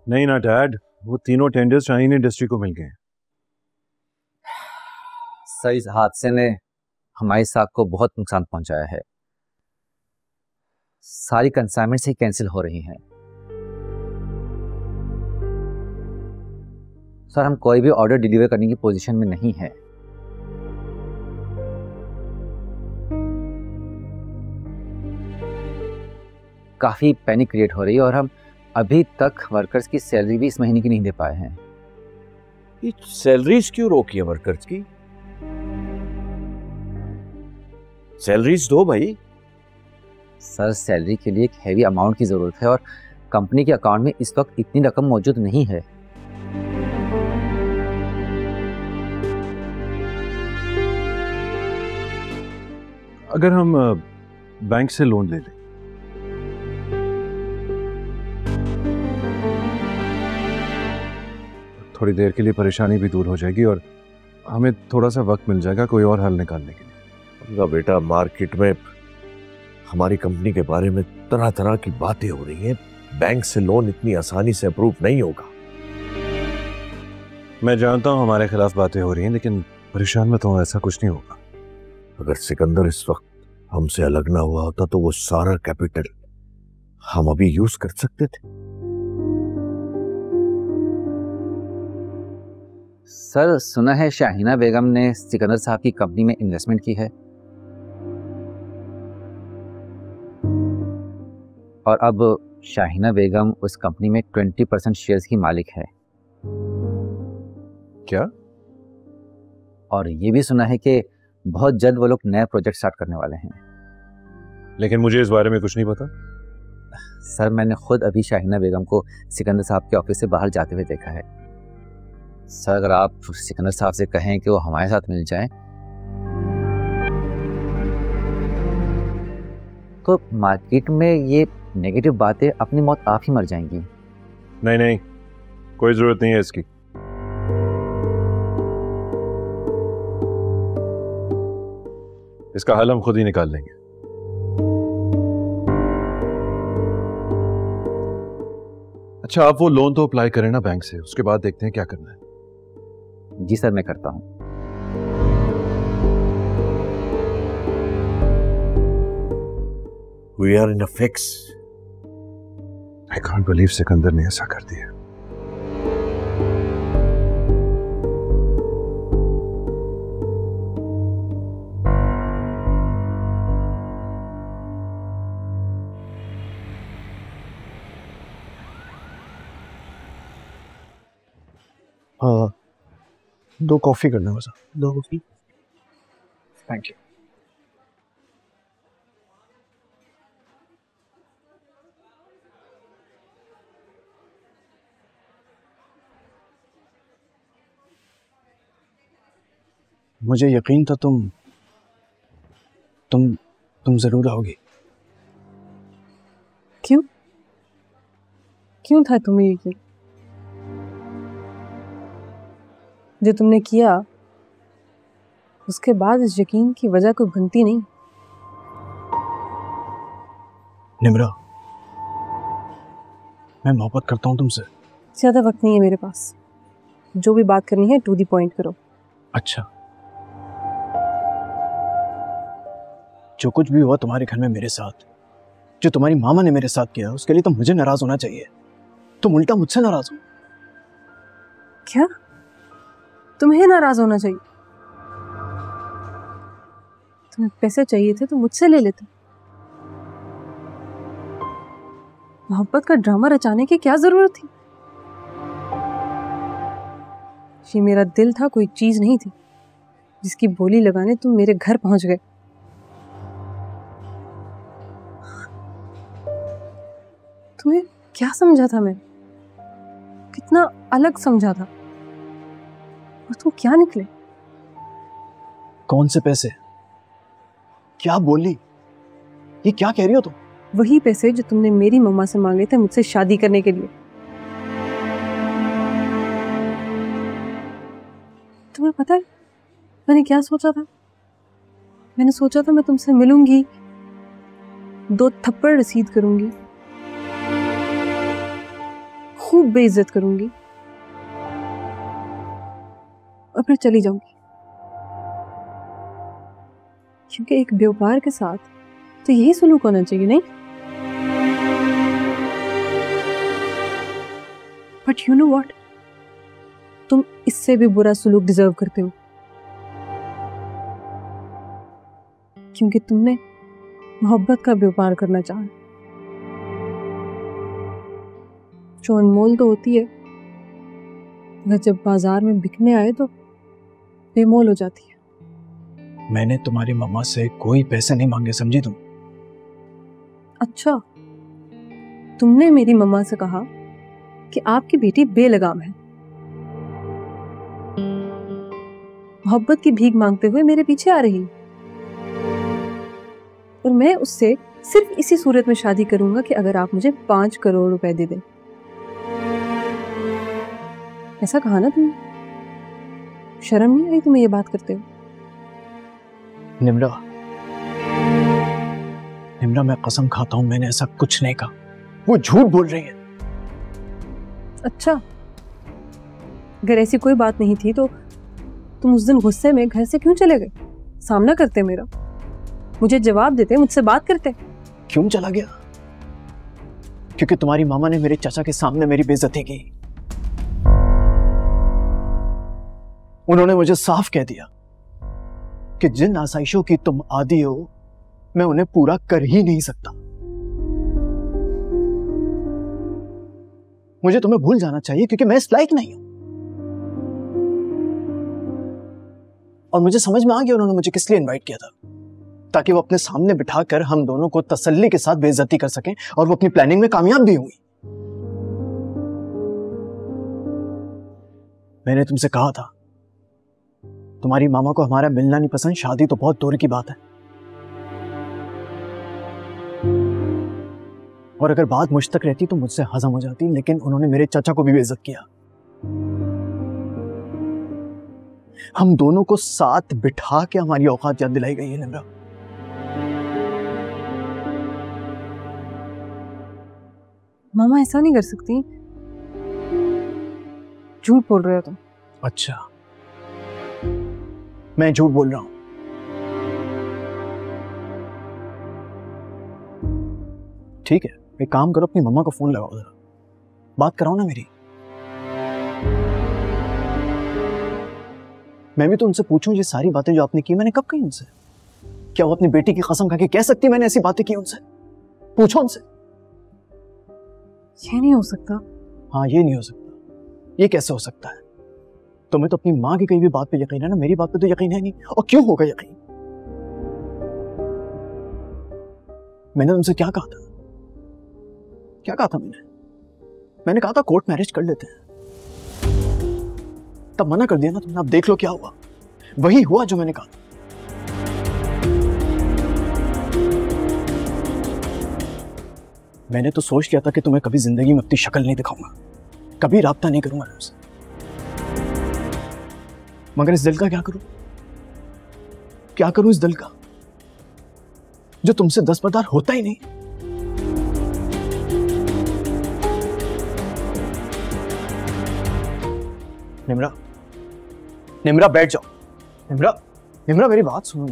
नहीं ना डैड, वो तीनों टेंडर्स शाहीन इंडस्ट्री को मिल गए हैं। सर, इस हादसे ने हमारी साख को बहुत नुकसान पहुंचाया है। सारी कंसाइनमेंट्स ही कैंसिल हो रही हैं। सर, हम कोई भी ऑर्डर डिलीवर करने की पोजीशन में नहीं है। काफी पैनिक क्रिएट हो रही है और हम अभी तक वर्कर्स की सैलरी भी इस महीने की नहीं दे पाए हैं। ये सैलरीज क्यों रोकी है वर्कर्स की? सैलरीज दो भाई। सर, सैलरी के लिए एक हैवी अमाउंट की जरूरत है और कंपनी के अकाउंट में इस वक्त इतनी रकम मौजूद नहीं है। अगर हम बैंक से लोन ले लें, थोड़ी देर के लिए परेशानी भी दूर हो जाएगी और हमें थोड़ा सा वक्त मिल जाएगा कोई और हल निकालने के लिए। उनका बेटा, मार्केट में हमारी कंपनी के बारे में तरह तरह की बातें हो रही हैं। बैंक से लोन इतनी आसानी से अप्रूव नहीं होगा। मैं जानता हूं हमारे खिलाफ बातें हो रही हैं, लेकिन परेशान मत हो, ऐसा कुछ नहीं होगा। अगर सिकंदर इस वक्त हमसे अलग ना हुआ होता तो वो सारा कैपिटल हम अभी यूज कर सकते थे। सर, सुना है शाहीना बेगम ने सिकंदर साहब की कंपनी में इन्वेस्टमेंट की है और अब शाहीना बेगम उस कंपनी में 20% शेयर्स की मालिक है। क्या? और ये भी सुना है कि बहुत जल्द वो लोग नया प्रोजेक्ट स्टार्ट करने वाले हैं। लेकिन मुझे इस बारे में कुछ नहीं पता। सर, मैंने खुद अभी शाहीना बेगम को सिकंदर साहब के ऑफिस से बाहर जाते हुए देखा है। सर, अगर आप सिकंदर साहब से कहें कि वो हमारे साथ मिल जाएं, तो मार्केट में ये नेगेटिव बातें अपनी मौत आप ही मर जाएंगी। नहीं नहीं, कोई जरूरत नहीं है इसकी। इसका हल हम खुद ही निकाल लेंगे। अच्छा, आप वो लोन तो अप्लाई करें ना बैंक से, उसके बाद देखते हैं क्या करना है। जी सर, मैं करता हूं। We are in a fix. I can't believe Sikandar ने ऐसा कर दिया। हाँ, 2 कॉफी करना बस। 2 कॉफी, थैंक यू। मुझे यकीन था तुम जरूर आओगी। क्यों क्यों था तुम्हें यकीन? जो तुमने किया उसके बाद इस यकीन की वजह कोई बनती नहीं। निम्रा, मैं मोहब्बत करता हूँ तुमसे। ज्यादा वक्त नहीं है मेरे पास, जो भी बात करनी है टू दी पॉइंट करो। अच्छा, जो कुछ भी हुआ तुम्हारे घर में मेरे साथ, जो तुम्हारी मामा ने मेरे साथ किया, उसके लिए तो मुझे नाराज होना चाहिए। तुम उल्टा मुझसे नाराज हो। क्या तुम्हें नाराज होना चाहिए? तुम्हें पैसे चाहिए थे तो मुझसे ले लेते। मोहब्बत का ड्रामा रचाने की क्या जरूरत थी? ये मेरा दिल था, कोई चीज नहीं थी जिसकी बोली लगाने तुम मेरे घर पहुंच गए। तुम्हें क्या समझा था मैं? कितना अलग समझा था, और तुम क्या निकले? कौन से पैसे? क्या बोली? ये क्या कह रही हो तुम? वही पैसे जो तुमने मेरी मम्मा से मांगे थे मुझसे शादी करने के लिए। तुम्हें पता है मैंने क्या सोचा था? मैंने सोचा था मैं तुमसे मिलूंगी, 2 थप्पड़ रसीद करूंगी, खूब बेइज्जत करूंगी और फिर चली जाऊंगी, क्योंकि एक व्यापार के साथ तो यही सलूक होना चाहिए, नहीं? बट यू नो व्हाट, तुम इससे भी बुरा सलूक डिजर्व करते हो, क्योंकि तुमने मोहब्बत का व्यापार करना चाहा, जो अनमोल तो होती है, मगर जब बाजार में बिकने आए तो बेमोल हो जाती है। मैंने तुम्हारी मम्मा से कोई पैसे नहीं मांगे, समझी तुम? अच्छा, तुमने मेरी मम्मा से कहा कि आपकी बेटी बेलगाम है, मोहब्बत की भीख मांगते हुए मेरे पीछे आ रही, और मैं उससे सिर्फ इसी सूरत में शादी करूंगा कि अगर आप मुझे 5 करोड़ रुपए दे दें। ऐसा कहा ना तुमने? शर्म नहीं आई तुम्हें ये बात करते हो? निम्रा, निम्रा, मैं कसम खाता हूं मैंने ऐसा कुछ नहीं कहा, वो झूठ बोल रही है। अच्छा, अगर ऐसी कोई बात नहीं थी तो तुम उस दिन गुस्से में घर से क्यों चले गए? सामना करते मेरा, मुझे जवाब देते, मुझसे बात करते। क्यों चला गया? क्योंकि तुम्हारी मामा ने मेरे चाचा के सामने मेरी बेइज्जती की। उन्होंने मुझे साफ कह दिया कि जिन आसाइशों की तुम आदी हो, मैं उन्हें पूरा कर ही नहीं सकता। मुझे तुम्हें भूल जाना चाहिए क्योंकि मैं इस लायक नहीं हूं। और मुझे समझ में आ गया उन्होंने मुझे किस लिए इनवाइट किया था, ताकि वो अपने सामने बिठाकर हम दोनों को तसल्ली के साथ बेइज्जती कर सकें, और वो अपनी प्लानिंग में कामयाब भी हुई। मैंने तुमसे कहा था तुम्हारी मामा को हमारा मिलना नहीं पसंद, शादी तो बहुत दूर की बात है। और अगर बात मुझ तक रहती तो मुझसे हजम हो जाती, लेकिन उन्होंने मेरे चाचा को भी बेइज्जत किया। हम दोनों को साथ बिठा के हमारी औकात याद दिलाई गई है निम्रा। मामा ऐसा नहीं कर सकती, झूठ बोल रहे हो तुम। अच्छा, मैं झूठ बोल रहा हूं? ठीक है, एक काम करो, अपनी मम्मा को फोन लगाओ, जरा बात कराओ ना मेरी। मैं भी तो उनसे पूछूं ये सारी बातें जो आपने की मैंने कब कही उनसे? क्या वो अपनी बेटी की कसम खा के कह सकती मैंने ऐसी बातें की उनसे? पूछो उनसे। ये नहीं हो सकता। हाँ, ये नहीं हो सकता। ये कैसे हो सकता है? तुम्हें तो अपनी माँ की कही भी बात पे यकीन है ना, मेरी बात पे तो यकीन है नहीं। और क्यों होगा यकीन? मैंने तुमसे क्या कहा था? क्या कहा था मैंने कहा था कोर्ट मैरिज कर लेते हैं, तब मना कर दिया ना तुमने। अब देख लो क्या हुआ, वही हुआ जो मैंने कहा था। मैंने तो सोच लिया था कि तुम्हें कभी जिंदगी में अपनी शक्ल नहीं दिखाऊंगा, कभी राब्ता नहीं करूंगा तुमसे, मगर इस दिल का क्या करूं? क्या करूं इस दिल का जो तुमसे दस्तबरदार होता ही नहीं? निम्रा, निम्रा बैठ जाओ। निम्रा, निम्रा मेरी बात सुनो।